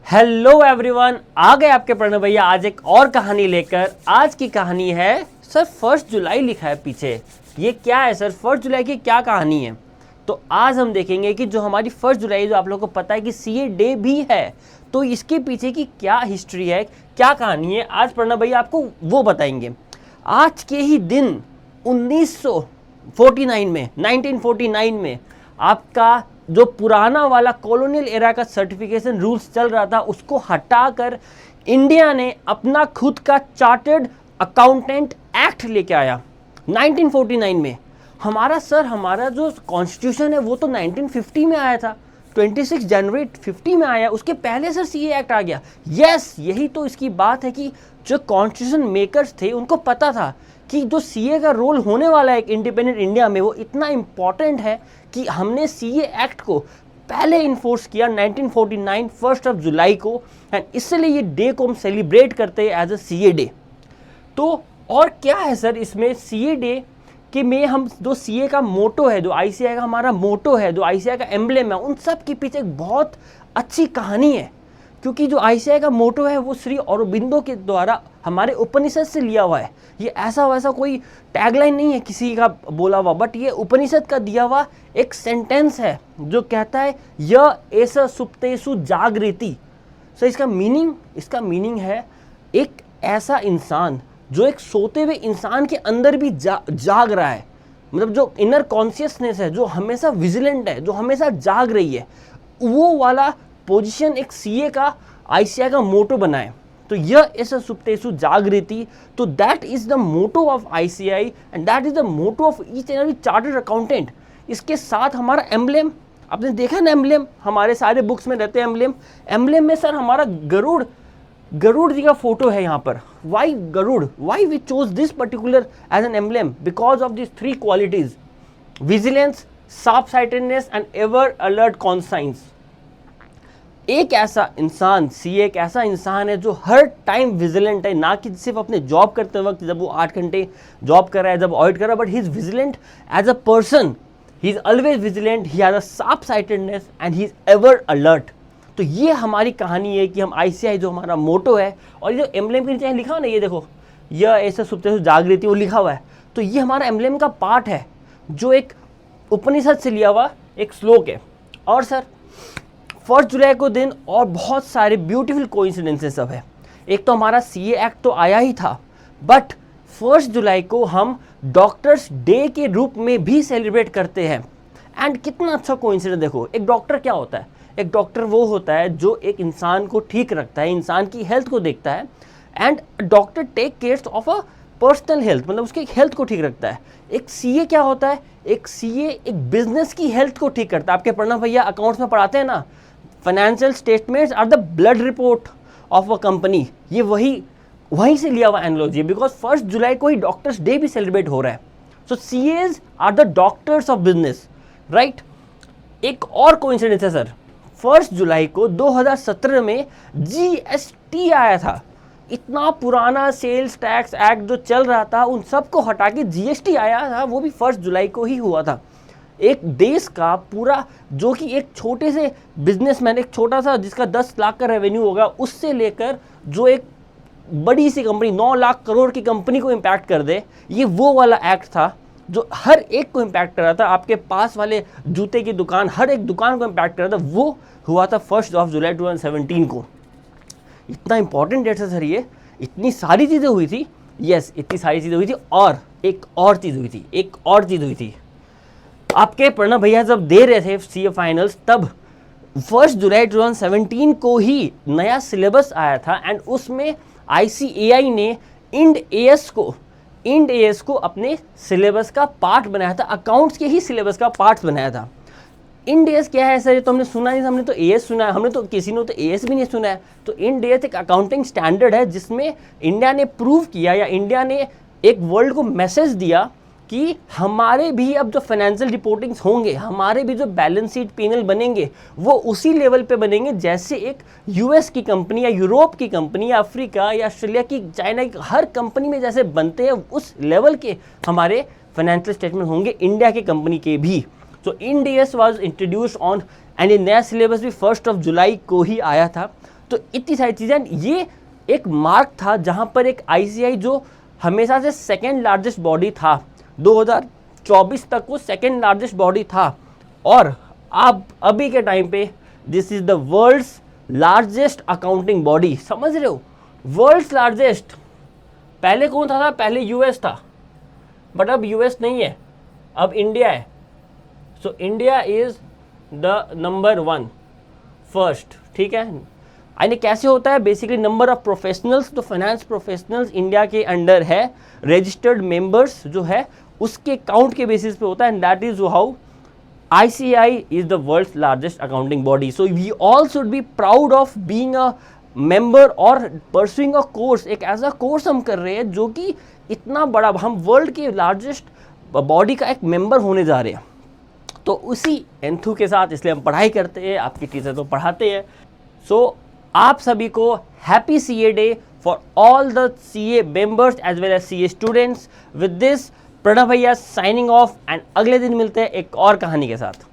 Hello everyone, आ गए आपके प्रणव भैया आज एक और कहानी लेकर। आज की कहानी है सर 1 जुलाई लिखा है पीछे। ये क्या है सर, 1 जुलाई की क्या कहानी है? तो आज हम देखेंगे कि जो हमारी 1 जुलाई जो आप लोगों को पता है कि सीए डे भी है, तो इसके पीछे की क्या हिस्ट्री है, क्या कहानी है, आज प्रणव भैया आपको वो बताएंगे। आज के ही दिन 1949 में आपका जो पुराना वाला कॉलोनियल एरा का सर्टिफिकेशन रूल्स चल रहा था उसको हटाकर इंडिया ने अपना खुद का चार्टर्ड अकाउंटेंट एक्ट लेके आया 1949 में। हमारा जो कॉन्स्टिट्यूशन है वो तो 1950 में आया था, 26 जनवरी 50 में आया, उसके पहले सर सीए एक्ट आ गया। यस, यही तो इसकी बात है कि जो कॉन्स्टिट्यूशन मेकर्स थे उनको पता था कि जो सीए का रोल होने वाला है एक इंडिपेंडेंट इंडिया में वो इतना इम्पॉर्टेंट है कि हमने सीए एक्ट को पहले इन्फोर्स किया 1949 1 जुलाई को, एंड इसलिए ये डे को हम सेलिब्रेट करते हैं एज अ सीए डे। तो और क्या है सर इसमें सीए डे कि में हम जो सीए का मोटो है, जो आईसीआई का हमारा मोटो है, जो आईसीआई का एम्ब्लेम है, उन सब के पीछे एक बहुत अच्छी कहानी है। क्योंकि जो आईसीआई का मोटो है वो श्री अरबिंदो के द्वारा हमारे उपनिषद से लिया हुआ है। ये ऐसा वैसा कोई टैगलाइन नहीं है किसी का बोला हुआ, बट ये उपनिषद का दिया हुआ एक सेंटेंस है जो कहता है य एस सुप्तेषु जागृति। सो इसका मीनिंग है एक ऐसा इंसान जो एक सोते हुए इंसान के अंदर भी जाग रहा है, मतलब जो इनर कॉन्शियसनेस है, जो हमेशा विजिलेंट है, जो हमेशा जाग रही है, वो वाला पोजीशन एक सीए का आईसीआई का मोटो बनाए। तो यह इस सुप्तेषु जागृति, तो that is the motto of ICI and that is the motto of each and every chartered accountant. इसके साथ हमारा एम्ब्लेम, आपने देखा ना एम्ब्लेम, हमारे सारे बुक्स में रहते हैं एम्ब्लेम में सर हमारा गरुड़ जी का फोटो है यहाँ पर। Why Garuda, why we chose this particular as an emblem? Because of this 3 qualities, vigilance, sharp sightedness and ever alert conscience. एक ऐसा इंसान, सीए एक ऐसा इंसान है जो हर टाइम विजिलेंट है, ना कि सिर्फ अपने जॉब करते वक्त जब वो 8 घंटे जॉब कर रहा है, जब ऑडिट कर रहा है, but he is vigilant as a person, he is always vigilant, he has a sharp sightedness and he is ever alert. तो ये हमारी कहानी है कि हम आईसीआई जो हमारा मोटो है, और ये जो एम्ब्लेम के नीचे लिखा हुआ ना, ये देखो, यह ऐसा सुप्तेषु जागृति वो लिखा हुआ है, तो ये हमारा एम्ब्लेम का पार्ट है जो एक उपनिषद से लिया हुआ एक श्लोक है। और सर 1 जुलाई को दिन और बहुत सारे ब्यूटीफुल कोइंसिडेंसेस सब है। एक तो हमारा सीए एक्ट तो आया ही था, बट 1 जुलाई को हम डॉक्टर्स डे के रूप में भी सेलिब्रेट करते हैं। एंड कितना अच्छा कोइंसिडेंस देखो, एक डॉक्टर क्या होता है? एक डॉक्टर वो होता है जो एक इंसान को ठीक रखता है, इंसान की हेल्थ को देखता है, and doctor take care of a personal health, मतलब उसके हेल्थ को ठीक रखता है। एक सीए क्या होता है? एक सीए एक बिजनेस की हेल्थ को ठीक करता है। आपके प्रणव भैया अकाउंट्स में पढ़ाते हैं ना, financial statements are the blood report of a company. ये वहीं से लिया हुआ एनालॉजी है, बिकॉज 1 जुलाई को ही डॉक्टर्स डे भी सेलिब्रेट हो रहा है। So CAs are the doctors of business, right. एक और कोइंसिडेंस है सर, 1 जुलाई को 2017 में जीएसटी आया था। इतना पुराना सेल्स टैक्स एक्ट जो चल रहा था उन सबको हटा के जीएसटी आया था, वो भी 1 जुलाई को ही हुआ था। एक देश का पूरा, जो कि एक छोटे से बिजनेसमैन, एक छोटा सा जिसका 10 लाख का रेवेन्यू होगा, उससे लेकर जो एक बड़ी सी कंपनी 9 लाख करोड़ की कंपनी को इम्पैक्ट कर दे, ये वो वाला एक्ट था जो हर एक को इम्पैक्ट कर रहा था। आपके पास वाले जूते की दुकान, हर एक दुकान को इम्पैक्ट कर रहा था। वो हुआ था 1 जुलाई 2017 को। इतना इंपॉर्टेंट डेट है सर ये, इतनी सारी चीज़ें हुई थी। यस, इतनी सारी चीज़ें हुई थी, और एक और चीज़ हुई थी। आपके प्रणव भैया जब दे रहे थे सीए फाइनल्स, तब 1 जुलाई 2017 को ही नया सिलेबस आया था, एंड उसमें आईसीएआई ने इंड एएस को अपने सिलेबस का पार्ट बनाया था, अकाउंट्स के ही सिलेबस का पार्ट बनाया था। इंड एएस क्या है सर? ये तो हमने सुना नहीं, हमने तो एएस सुना है, हमने तो किसी ने तो एएस भी नहीं सुना है। तो इंड एएस एक अकाउंटिंग स्टैंडर्ड है जिसमें इंडिया ने प्रूव किया, या इंडिया ने एक वर्ल्ड को मैसेज दिया कि हमारे भी अब जो फाइनेंशियल रिपोर्टिंग्स होंगे, हमारे भी जो बैलेंस शीट पीएनएल बनेंगे, वो उसी लेवल पे बनेंगे जैसे एक यूएस की कंपनी या यूरोप की कंपनी या अफ्रीका या ऑस्ट्रेलिया की, चाइना की, हर कंपनी में जैसे बनते हैं उस लेवल के हमारे फाइनेंशियल स्टेटमेंट होंगे इंडिया की कंपनी के भी। तो Ind AS was introduced on, and ये नया सिलेबस भी 1 जुलाई को ही आया था। तो इतनी सारी चीज़ें, ये एक मार्क था जहाँ पर एक ICI जो हमेशा से सेकेंड लार्जेस्ट बॉडी था, 2024 तक वो सेकेंड लार्जेस्ट बॉडी था, और अब अभी के टाइम पे this is the world's largest accounting body. समझ रहे हो, वर्ल्ड्स लार्जेस्ट। पहले कौन था? पहले US था, बट अब US नहीं है, अब इंडिया है। So India is the number 1 first, ठीक है। यानी कैसे होता है, बेसिकली नंबर ऑफ प्रोफेशनल्स, तो फाइनेंस प्रोफेशनल्स इंडिया के अंडर है, रजिस्टर्ड मेंबर्स जो है उसके काउंट के बेसिस पे होता है, and that is how ICI is the world's largest accounting body. So we all should be proud of being a member और pursuing a course, एक ऐसा कोर्स हम कर रहे हैं जो कि इतना बड़ा, हम वर्ल्ड के लार्जेस्ट बॉडी का एक मेंबर होने जा रहे हैं। तो उसी एंथू के साथ इसलिए हम पढ़ाई करते हैं, आपकी टीचर तो पढ़ाते हैं। सो आप सभी को happy CA day for all the CA members as well as CA students. With this Pranav भैया साइनिंग ऑफ, एंड अगले दिन मिलते हैं एक और कहानी के साथ।